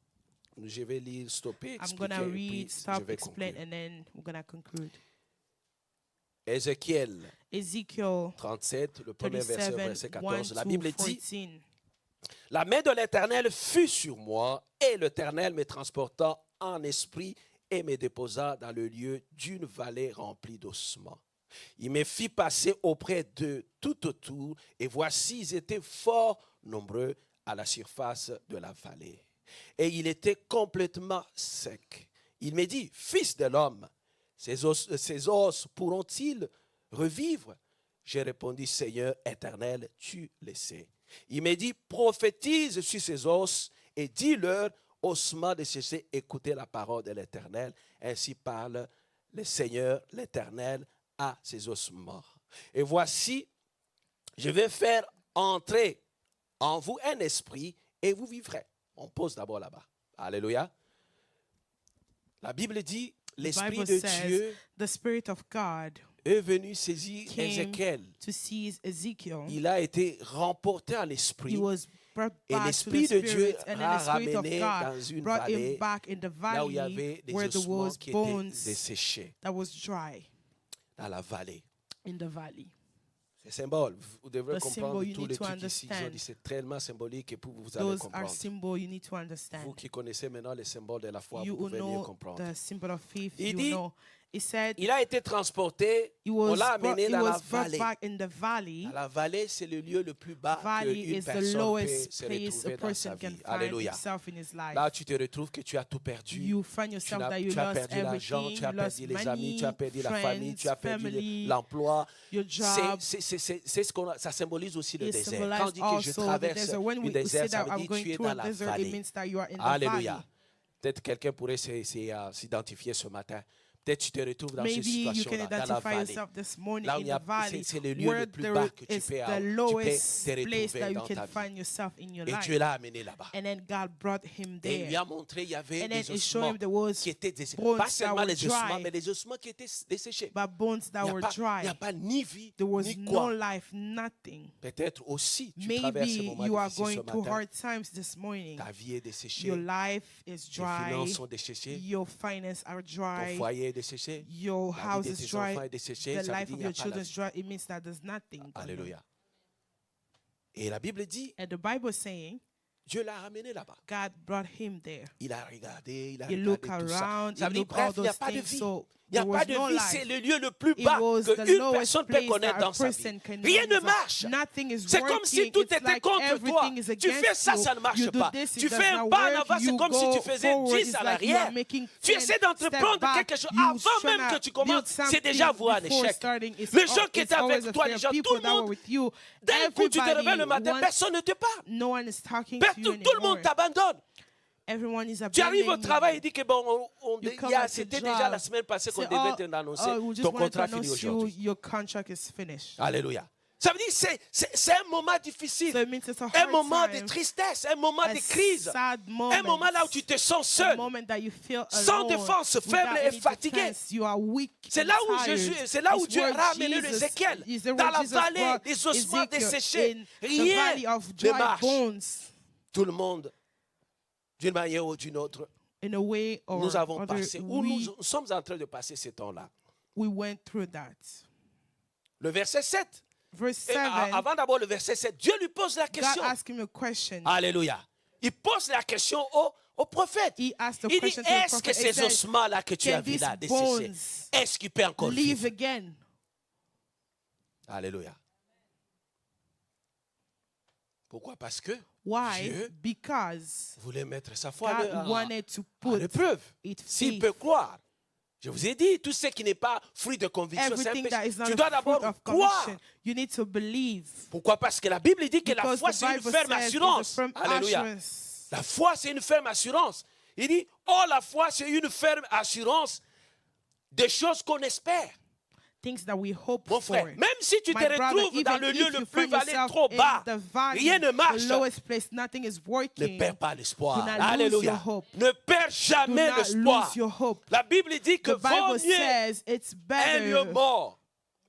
Je vais lire, stopper, I'm expliquer, going to et puis read, je stop, vais explain, conclure. and then we're going to conclude. Ézéchiel Ezekiel 37, le premier verset, 37, verset 1 14. La to Bible dit, 14. la main de l'Éternel fut sur moi, et l'Éternel me transporta en esprit et me déposa dans le lieu d'une vallée remplie d'ossements. Il me fit passer auprès d'eux tout autour, et voici, ils étaient fort nombreux à la surface de la vallée. Et il était complètement sec. Il me dit, fils de l'homme, ces os pourront-ils revivre? J'ai répondu, Seigneur éternel, tu le sais. Il me dit, prophétise sur ces os et dis-leur, ossements de cesser, écoutez la parole de l'Éternel. Ainsi parle le Seigneur, l'Éternel, à ces ossements. Et voici, je vais faire entrer en vous un esprit et vous vivrez. On pose d'abord là-bas. Alléluia. La Bible dit, l'Esprit Bible de says, Dieu the Spirit of God est venu saisir came Ézéchiel. to seize Ezekiel. Il a été remporté en He esprit. was brought Et back to l'Esprit the de Dieu Spirit, and then l'a the Spirit of ramené dans God une brought vallée him back in the là où il y valley avait des where there ossements was qui étaient bones desséchés. that was dry Dans la vallée. in the valley. C'est symbole. Vous devrez The comprendre symbol you tous need les to trucs ici. Ils ont understand. dit c'est tellement symbolique et vous allez Those are comprendre. symbols you need to Vous understand. qui connaissez maintenant les symboles de la foi, You vous will pouvez mieux know comprendre. the symbol of faith. Il You dit, know. He said Il a été transporté, he on was l'a brought, amené he dans la was brought vallée. back in the valley. Dans la vallée, c'est le lieu le plus bas Valley qu'une is the personne peut lowest se place a retrouver dans sa person can vie. find Alléluia. himself in his life. Là, tu te retrouves que tu as tout perdu. You find yourself that you Tu as lost perdu l'argent, everything, tu as you lost perdu les amis, money, tu as perdu la famille, tu as friends, perdu family, l'emploi. your job. C'est ce qu'on ça symbolise aussi le It désert. symbolizes Quand on dit que je also the traverse desert. When le we désert, say ça that veut I'm dire going tu es through dans a la desert, it vallée. means that you are in the Alléluia. valley. Peut-être quelqu'un pourrait s'identifier ce matin. Peut-être tu te retrouves dans cette Maybe you can situation-là, dans la identify vallée. yourself this morning Là où in il y a- the valley, c'est le lieu where le plus there bas que tu is peux the avoir. lowest Tu peux te place retrouver that you dans ta can vie. find yourself in your Et life. Dieu l'a amené là-bas. And then God brought him Et il lui there. a montré il y avait And then des it showed ossements him there was qui étaient desséchés. bones Pas that seulement were les ossements, dry. mais les ossements qui étaient desséchés. But bones Il that n'y were a dry. pas ni vie, There was ni no quoi. life, nothing. Peut-être aussi tu traverses ce Maybe moment you are difficile ce going through matin. hard times this morning. Ta vie est desséchée. Your life is Tes dry. finances sont desséchées. Your finances are Ton dry. foyer est desséché. Your La house vie de is tes enfants dry. est desséchée. The Ça veut life dire of il n'y a your pas la children is vie. dry. It means that there's nothing. going on. Alléluia. Et la Bible dit, And the Bible is saying Dieu l'a ramené là-bas. God brought him there. Il a regardé, il a He regardé looked tout ça. around, Ça he veut dire, looked all bref, il n'y a those pas de things. vie. So Il n'y a there pas was de no vie, life. c'est le lieu le plus It bas was the qu'une lowest personne peut place connaître that a dans sa vie. person can Rien know. ne marche. Nothing is C'est comme si working. tout It's était like contre toi. everything is Tu fais against ça, you. ça ne marche You do pas. this, it Tu does fais un not pas en work. avant, c'est You comme si go tu faisais forward. 10 It's à like you are l'arrière. making Tu 10 essaies d'entreprendre step back. quelque chose You avant trying même to que tu commences. build C'est déjà something voir un before échec. starting. It's Les gens qui it's étaient always avec a toi, fear. les gens, tout People le that were monde, with you. d'un coup, tu te réveilles le matin, Everybody personne ne te parle. no one is talking to you Tout le monde anymore. t'abandonne. Everyone is Tu arrives au abandoning travail et you. dis que bon, You come at c'était the déjà job. la semaine passée qu'on Say, devait oh, te l'annoncer. we just Ton wanted to contrat finit announce you, aujourd'hui. your contract is finished. Alléluia. Ça veut dire que c'est un moment difficile. So it means it's a Un hard moment de time, tristesse, un moment a de crise. sad Un moment, moment là où tu te sens a seul. moment that you feel Sans alone, défense, without faible et any fatigué. defense. You are weak C'est and là où tired. Jésus, c'est là où It's Dieu a where ramené Jesus- l'Ézéchiel. is the Dans where la Jesus vallée, brought les ossements Ezekiel desséchés. in the Rien valley of ne dry marche. bones. Tout le monde, d'une manière ou d'une autre, In a way or nous avons other, passé, ou nous sommes en train de passer ces temps-là. we went through that. Le verset 7. Verse Et 7, avant d'abord le verset 7, Dieu lui pose la God question. asked him a question. Alléluia. Il pose la question au prophète. He asked the Il dit, question to the est-ce que prophet. He ces said, ossements-là que tu as can vus these là, desséchés, bones est-ce qu'ils peuvent encore live vivre? again? Alléluia. Pourquoi? Parce que Why? Dieu Because voulait mettre sa foi God wanted to à put l'épreuve. it S'il faith. peut croire. Je vous ai dit, tout ce qui n'est pas fruit de conviction, c'est un Everything that is péché. not Tu dois a d'abord fruit of croire. conviction, you need to believe. Pourquoi? Parce que la Bible dit que la Because foi, the c'est une Bible ferme says it's a assurance. firm Alléluia. assurance. La foi, c'est une ferme assurance. Il dit, oh, la foi, c'est une ferme assurance des choses qu'on espère. Things that we hope Mon for. frère, même si tu te My brother, retrouves dans even le if lieu you le plus find vallée, yourself trop in bas, the valley, rien ne marche. the lowest place, nothing is Ne working. perds pas l'espoir. Do not lose Alléluia. your hope. Ne perds jamais Do not l'espoir. lose your hope. La Bible dit que The vaut Bible mieux says it's un lion better mort,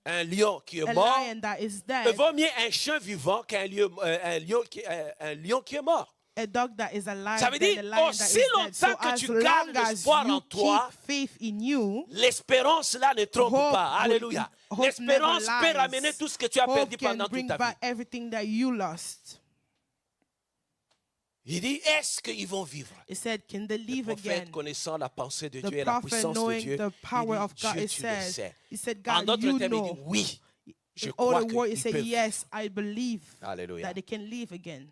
un lion qui est a mort, lion that is mais dead, vaut mieux un chien vivant qu'un lion qui est mort. a dog that is alive, Ça veut than dire, a lion that is aussi dead. longtemps So que as tu long gardes as l'espoir en you toi, keep faith in you, l'espérance là ne trompe Hope pas. will- Alléluia. hope L'espérance never peut lies. ramener tout ce que tu as hope perdu can pendant toute bring ta back vie. everything that you lost. Il dit, est-ce qu'ils vont vivre? It said, can they Le live prophète, again? connaissant la pensée de The Dieu et la prophet, puissance de knowing Dieu, the power il of dit, God, Dieu, it tu le says, sais. he said, En God, d'autres you termes, il dit, know. oui, je In crois other words, he qu'ils said, peuvent. yes, I believe Alléluia. that they can live again.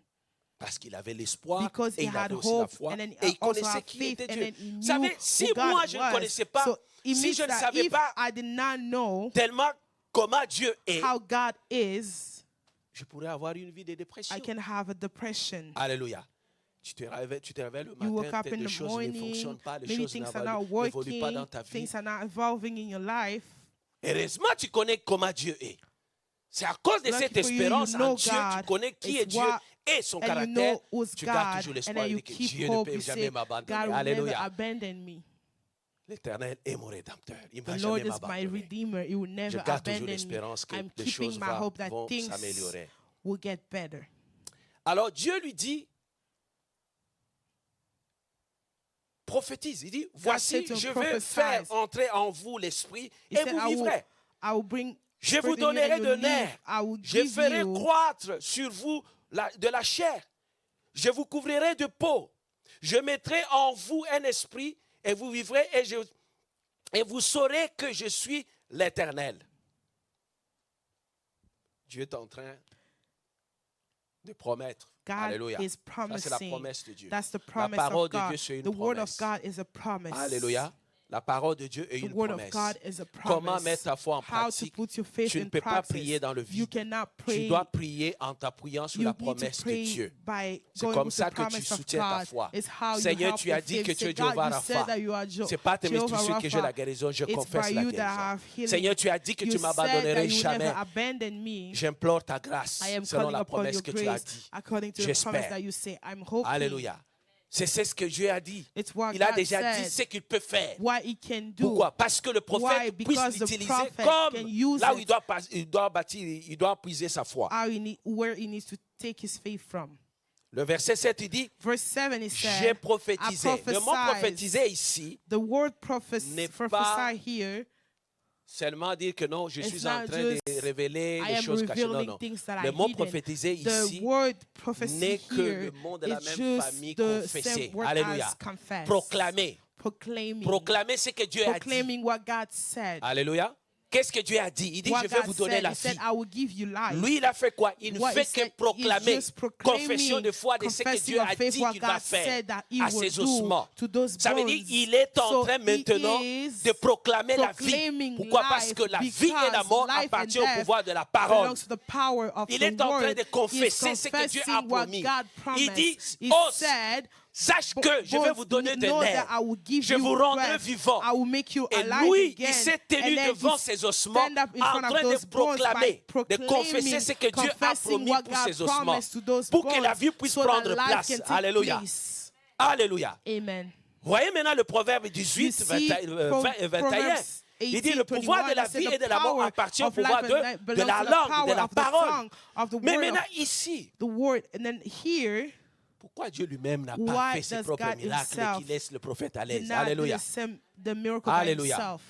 Parce qu'il avait l'espoir Because et he il had avait aussi la hope, foi and then et il also connaissait had qui faith, était and Dieu. then he Vous savez, knew si who moi God je ne was. connaissais pas, So it si means je ne that savais if pas I did not know tellement comment Dieu est, how God is, je pourrais avoir une vie de dépression. I can have a depression. Alléluia. Tu te réveilles le You woke matin, up peut-être in les the choses ne morning, fonctionnent pas, les maybe choses things are not n'évoluent pas dans working, ta vie. things are not evolving in your life. Heureusement, tu connais comment Dieu est. C'est à cause de Lucky cette for you, you espérance en know Dieu, God. tu connais qui It's est Dieu what- et son And you caractère. know who's Tu gardes God, toujours and l'espoir then de you que keep Dieu ne hope. peut You jamais say, m'abandonner. God will never Alléluia. abandon me. L'Éternel est mon rédempteur. Il ne The va Lord jamais is my m'abandonner. Redeemer. He will Je never garde toujours abandon me. l'espérance que I'm les keeping choses my hope that vont things s'améliorer. will get better. Alors Dieu lui dit, prophétise. Il dit, voici, said to je vais prophesy. faire entrer en vous l'esprit He et said, vous vivrez. I will bring Je vous spirit in you and donnerai you'll de live. nerfs. I will Je give ferai you croître sur vous de la chair. Je vous couvrirai de peau. Je mettrai en vous un esprit et vous vivrez et vous saurez que je suis l'Éternel. Dieu est en train de promettre. God Alléluia. is Ça, c'est la promising. promesse de Dieu. That's the La promise parole of de Dieu, God. c'est une The word promesse. of God is a promise. Alléluia. La parole de Dieu est The une word of promesse. God is a Comment promise. mettre ta foi en How to pratique? put your faith Tu ne in peux pas practice. prier dans le You vide. cannot Tu pray. dois prier en t'appuyant sur You la need to promesse de pray Dieu. by C'est going comme with ça the que tu promise of soutiens ta God. foi. It's how you Seigneur, help tu as your dit faith. que tu Say, es God, Jéhovah you said Rapha. that you are C'est pas tes Jehovah métiers que j'ai la Rapha. guérison, je It's confesse by la you that I guérison. have healing. Seigneur, tu as dit que You tu said that m'abandonnerais you will jamais. never abandon me. J'implore ta grâce I am selon calling la upon promesse your que tu as grace dit. according to the J'espère. promise that you say. I'm hoping. Alléluia. C'est ce que Dieu a dit. It's what Il a God déjà said. dit ce qu'il peut faire. What he can do. Pourquoi? Parce que le Why? prophète puisse Because the l'utiliser prophet comme can use là où it. il doit bâtir, il doit puiser sa foi. Where he needs to take his faith from. Le verset 7, il dit, Verse 7, he j'ai said, prophétisé. I Le mot prophesied. prophétiser ici, The word n'est prophesy pas here, seulement dire que non, je It's suis en not train de just, révéler I les am choses cachées. Non, revealing non. things that Le I mot hidden. prophétiser The ici word prophecy n'est que here le monde de la is même just famille the confessé. same word Alléluia. as confess. Proclamer. Proclaiming. Proclamer ce que Dieu a dit. Proclaiming what God said. Alléluia. Qu'est-ce que Dieu a dit? Il dit, What je vais God vous donner said, la he said, vie. I will give you life. Lui, il a fait quoi? Il ne What fait he que said, proclamer, he's just proclaiming, confession de foi de ce que confessing Dieu of a faith dit what qu'il va God faire said that he à will ses do ossements. to those Ça veut bones. dire qu'il est en So train he maintenant is de proclamer la vie. proclaiming Pourquoi? Parce life que la vie et la because mort life and appartiennent au death pouvoir de la parole. belongs to the power of Il the est en train word. de confesser ce que Dieu a Confessing what promis. God Il dit, promised. He oh, said, sache que je vais vous donner de know l'air. that I will give Je you vous rendrai breath. vivant. I will make you Et alive lui, again. il s'est tenu And then devant he ses ossements stand up in en front of train those de bones by proclamer, de proclaiming, confesser ce que Dieu a confessing promis what pour God ses ossements, promised to those pour que la bones vie puisse so that prendre life place. can take Alléluia. place. Alléluia. Amen. Voyez maintenant le proverbe You 18, see, 20 et 21. Proverbs Il dit, le pouvoir de la 18, vie 21, et de la mort appartient au of pouvoir life and death de belongs la to the langue, power de la of the parole. tongue, of the Mais word maintenant, of ici, the word. And then here, pourquoi Dieu lui-même n'a pas why fait ses does propres God miracles et himself qu'il laisse le prophète à did l'aise? not do Alléluia. the miracle by Alléluia. himself?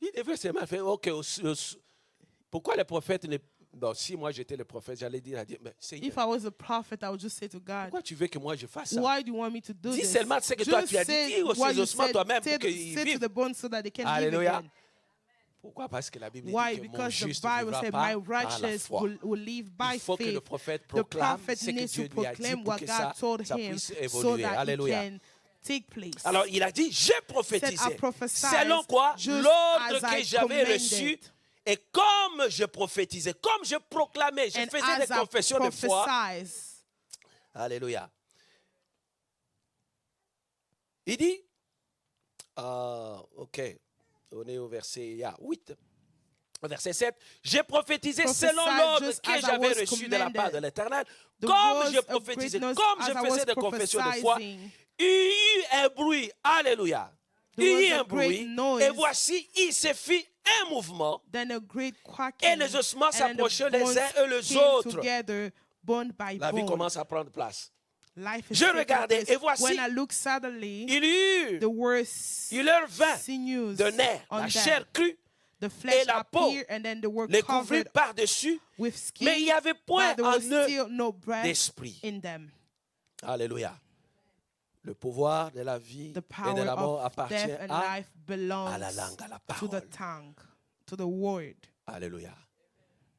Il devait seulement faire, ok, pourquoi le prophète ne... Bon, si moi j'étais le prophète, j'allais dire à Dieu, mais Seigneur, If I was a prophet, I would just say to God, pourquoi tu veux que moi je fasse ça? why do you want me to do Dis this? seulement ce que toi Just tu as dit, say dis aux what you ossements said, toi-même say pour qu'ils to vivent. the bones so that they can live Alléluia. again. Pourquoi? Parce que la Bible Why? dit que mon Because the juste Bible vivra said, pas my par la righteous foi. will live by Il faut que le faith. prophète The proclame prophet ce que needs Dieu to lui a dit proclaim pour what que God told ça him puisse so évoluer. that it Alléluia. can take place. Alors il a dit, j'ai Said, prophétisé. I prophesied Selon quoi? just L'ordre as I que j'avais commanded. reçu. Et comme je prophétisais, comme je proclamais, je And faisais as des I confessions de foi. prophesied, Alléluia. Il dit, ok, on est au verset 8. Verset 7, j'ai prophétisé Prophesied selon l'ordre just que as I j'avais was reçu de la part de commanded. l'Éternel. The Comme words je of prophétisais, greatness comme as je I was faisais des confessions de foi, prophesying. il y eut un bruit. Alléluia. Il y There eut was a un great bruit. noise. Et voici, il se fit un mouvement. Then a great quacking, Et les ossements and then the s'approchaient les bones uns et les came autres. together, bone by La vie bone. commence à prendre place. Life is Je taking regardais, place. et voici, When I look suddenly, Il y eut, the word il leur vint sinews de nerfs, on la them. chair crue, The flesh la peau appeared, and then they were les couvrit covered par-dessus, with skin, mais il n'y avait point but there en was eux still no breath d'esprit. in them. Alléluia. Le pouvoir de la vie The et de power la mort of appartient death and à life belongs la langue, à la to the parole. tongue, to the word. Alléluia.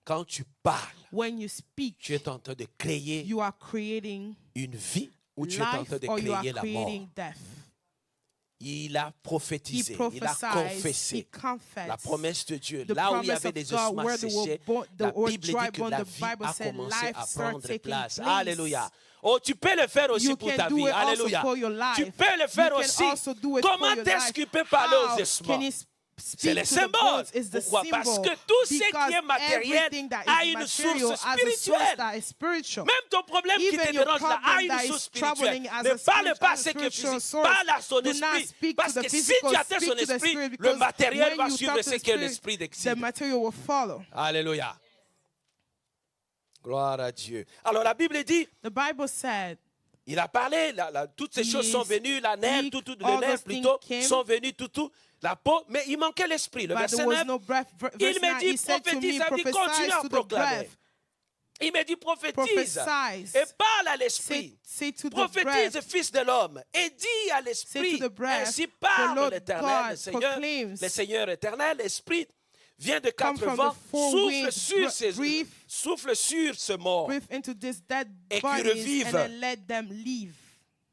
Quand tu parles, When you speak, tu es en train de créer you are creating une vie ou tu es en life train de or you are créer la mort. creating death. Il a He prophétisé, il a prophesied, he confessé confessed. la promesse de Dieu. The Là où il y promise avait of des God, ossements where there were séchés, the la word Bible dit dry que bone, la the vie Bible a said commencé life à started prendre taking place. place. Alléluia. Oh, tu peux le faire aussi You pour can ta do vie. it also Alléluia. for your life. Tu peux le faire You can aussi. also do it for Comment your est-ce life. qu'il peut parler aux How ossements? can he C'est speak le to the symbole. bones? Is the Pourquoi? Parce symbol. que tout ce Because qui est matériel everything that a is une material source has a source spirituelle. that is spiritual. Même ton problème qui te Even your dérange là a problem une that source is troubling spirituelle. as Ne a parle pas à ce spiritual qui est physique, source. parle à son Do not esprit. speak Parce to the que si physical, tu atteins speak son to the esprit, spirit, le because matériel when va you suivre talk ce to the que spirit, l'esprit the décide. material will follow. Alléluia. Gloire à Dieu. Alors la Bible dit, The Bible said, il a parlé, toutes ces choses sont venues, la nerf, speak, tout, all les nerfs those plutôt, things came, sont venus, tout, la peau, mais il manquait l'esprit. Le but verset there was 9, no breath. il Verse me 9, dit, he said to me, prophétise, ça dit, continue prophesy à to the proclamer. breath. Il me dit, prophétise Prophesize. et parle à l'esprit. Say to the Prophétise, breath. fils de l'homme, et dis à Say l'esprit, to the breath, ainsi the parle Lord l'Éternel, God proclaims. le Seigneur éternel, l'esprit vient de Come quatre from vents, the four winds, souffle sur ce mort, Breathe into this dead Et qui bodies revive. and then let them leave.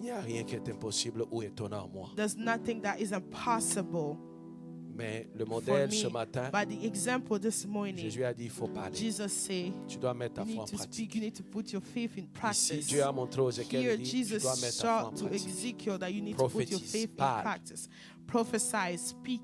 Il n'y a rien qui est impossible ou étonnant en moi. There's nothing that is impossible. Mais le for modèle ce me. matin, By the example this morning, Jésus a dit, il faut parler. Jesus say, Tu dois mettre ta you foi en need to speak, pratique. you need to put your faith in Ici, practice. Dieu a montré aux Here, Ézéchiel, il dit, tu Jesus dois mettre ta foi en showed to pratique. Ezekiel that you need to put your Prophétise, faith in parle. practice. Prophesy, speak,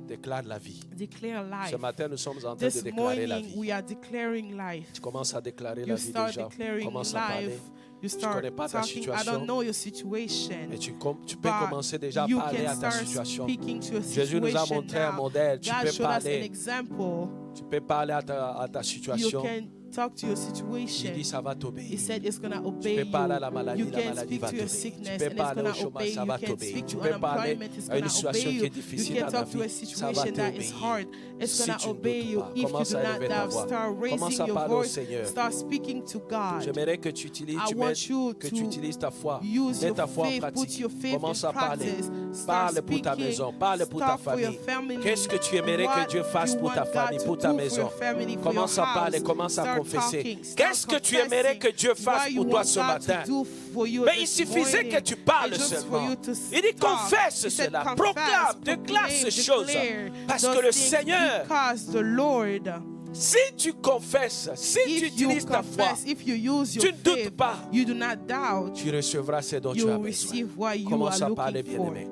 Déclare la vie. declare life. Ce matin, nous sommes en train de This déclarer la morning, vie. we are declaring life. Tu commences à déclarer la You vie start déjà. declaring Commence à parler. life. You start connais pas ta talking. I situation. don't know your situation. Et tu peux But commencer déjà à you parler can à ta start situation. speaking to your Jésus nous a situation montré un now. modèle. Tu God peux showed us an parler. example. Tu peux parler à ta You situation. can talk to your Il situation. dit, ça va He t'obéir. said it's going to Tu obey peux parler à la you. maladie, You la can maladie speak va to your t'obéir. Tu sickness peux and it's parler going au to chômage, obey ça you. va You can t'obéir. speak Tu to peux parler unemployment, it's à going une to situation obey qui you. est difficile You dans can ta talk to a vie. Ça va situation that is t'obéir. hard. It's Si going tu to ne obey doutes you. pas, If you commence do à not élever ta doubt, voix. start Commence raising à your parler au voice. Seigneur. Start speaking to God. J'aimerais que tu utilises, I want you que to tu utilises ta foi. Use Mets your ta foi en faith, put pratique. your faith Commence in à parler. practice. Start Parle pour ta speaking. maison. Parle pour ta Talk for your famille. family. Qu'est-ce que tu aimerais What que Dieu fasse you pour ta want famille, God pour to ta do for maison? your family, for Commence your à parler, house. commence à Start confesser. talking, start Qu'est-ce que tu aimerais que Dieu fasse What you pour toi want ce God matin? to do for you Mais il this suffisait morning. que tu parles And just for seulement. you to Il dit talk. confesse He said, cela, confess, proclame, déclare proclaim, ces choses. declare Parce those que le things Seigneur, because the Lord, si tu confesses, si tu if you utilises ta foi, confess, if you use tu your ne doutes faith, pas. you do not doubt, tu recevras ce dont you tu as will besoin. receive what you Commence are à parler, looking for. bien-aimé.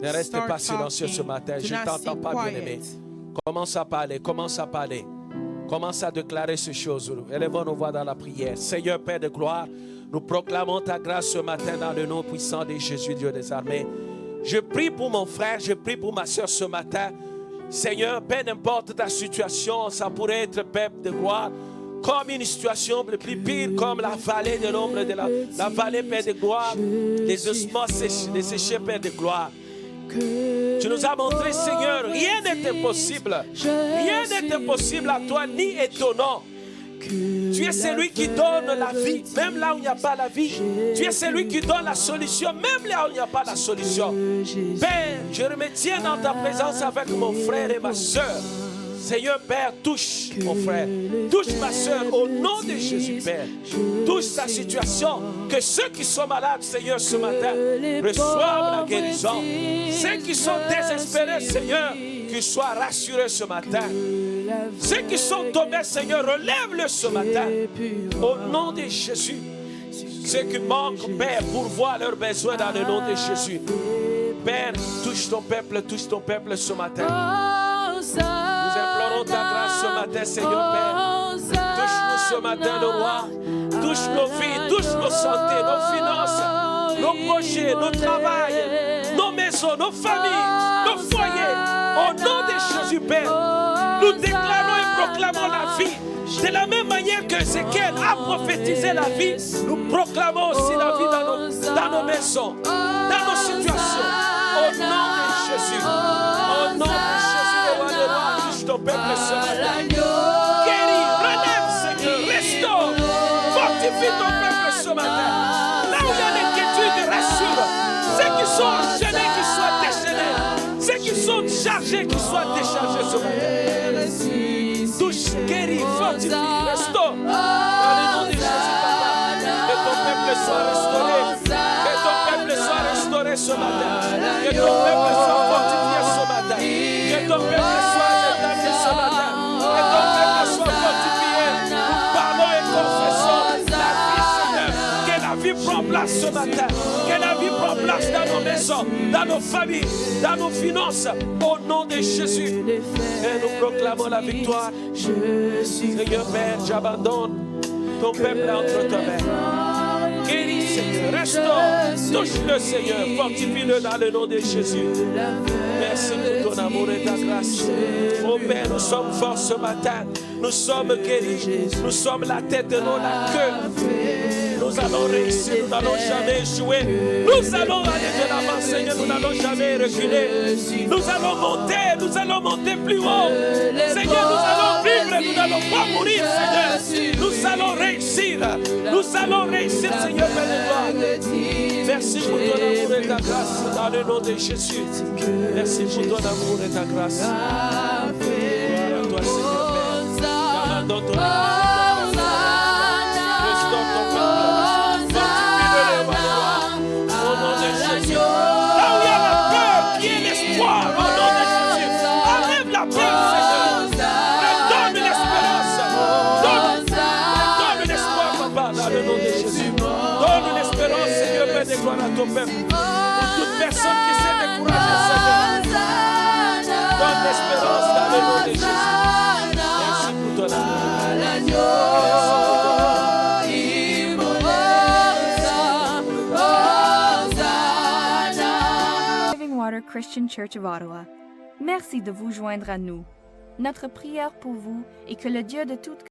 Ne reste Start pas silencieux ce talking. matin. Do Je ne not t'entends stay pas, quiet. bien-aimé. Commence à parler, commence à parler. Commence à déclarer ces choses. Élevons nos voix dans la prière. Seigneur, Père de gloire, nous proclamons ta grâce ce matin dans le nom puissant de Jésus, Dieu des armées. Je prie pour mon frère, je prie pour ma soeur ce matin. Seigneur, peu n'importe ta situation, ça pourrait être, Père de gloire, comme une situation le plus pire, comme la vallée de l'ombre de la vallée, Père de gloire, les ossements desséchés, Père de gloire. Tu nous as montré, Seigneur, rien n'est impossible. Rien n'est impossible à toi, ni étonnant. Tu es celui qui donne la vie, même là où il n'y a pas la vie. Tu es celui qui donne la solution, même là où il n'y a pas la solution. Père, je me tiens dans ta présence avec mon frère et ma soeur. Seigneur, Père, touche mon frère, touche ma soeur au nom de Jésus, Père. Touche sa situation. Que ceux qui sont malades, Seigneur, ce matin, reçoivent la guérison. Ceux qui sont désespérés, Seigneur, qu'ils soient rassurés ce matin. Ceux qui sont tombés, Seigneur, relève-le ce matin. Au nom de Jésus. Ceux qui manquent, Père, pourvoient leurs besoins dans le nom de Jésus. Père, touche ton peuple ce matin. Nous implorons ta grâce ce matin, Seigneur Père. Touche-nous ce matin, le roi. Touche nos vies, touche nos santé, nos finances, nos projets, nos travail, nos maisons, nos familles, nos foyers. Au nom de Jésus, Père, nous déclarons et proclamons la vie. De la même manière que Ézéchiel a prophétisé la vie, nous proclamons aussi la vie dans nos maisons, dans nos situations. Au nom de Jésus. Au nom de Jésus, le roi des rois, touche ton peuple ce matin. Guéris, relève, Seigneur, restaure, fortifie ton peuple ce matin. Là où il y a l'inquiétude, rassure. Ceux qui sont enchaînés, qu'ils soient déchaînés. Ceux qui sont chargés, qu'ils soient déchargés ce matin. Touche, guéris, fortifie, restaure. Dans le nom de Jésus, Papa, que ton peuple soit restauré. Que ton peuple soit restauré ce matin. Que ton peuple soit fortifié ce matin. Que ton peuple soit rétabli ce matin. Que ton peuple soit fortifié. Nous parlons et confessons la vie, Seigneur. Que la vie prend place ce matin. Que la vie prend place dans nos maisons, dans nos familles, dans nos finances. Au nom de Jésus. Et nous proclamons la victoire. Seigneur Père, j'abandonne ton peuple entre tes mains. Guéris, Seigneur, restaure, touche-le, Seigneur, fortifie-le dans le nom de Jésus. Merci pour ton amour et ta grâce. Oh Père, nous sommes forts ce matin. Nous sommes guéris. Nous sommes la tête et non la queue. Nous allons réussir, nous n'allons jamais échouer. Nous allons aller de l'avant, Seigneur, nous n'allons jamais reculer. Nous allons monter plus haut. Seigneur, nous allons vivre, nous n'allons pas mourir, Seigneur. Nous allons réussir, Seigneur, Père de gloire. Merci pour ton amour et ta grâce dans le nom de Jésus. Merci pour ton amour et ta grâce. Gloire à toi, Seigneur Père. J'abandonne ton amour. Restaure ton peuple. Fortifie-le, roi des rois. Au nom de Jésus. Là où il y a la peur, qui est l'espoir. Au nom de Jésus. Redonne l'espérance. Donne l'espoir, papa, dans le nom de Jésus. Donne l'espérance, Seigneur, Père de gloire à ton peuple. Pour toute personne qui s'est découragée, Seigneur. Donne l'espérance dans le nom de Jésus. Merci pour ton amour. Living Water Christian Church of Ottawa. Merci de vous joindre à nous. Notre prière pour vous est que le Dieu de toute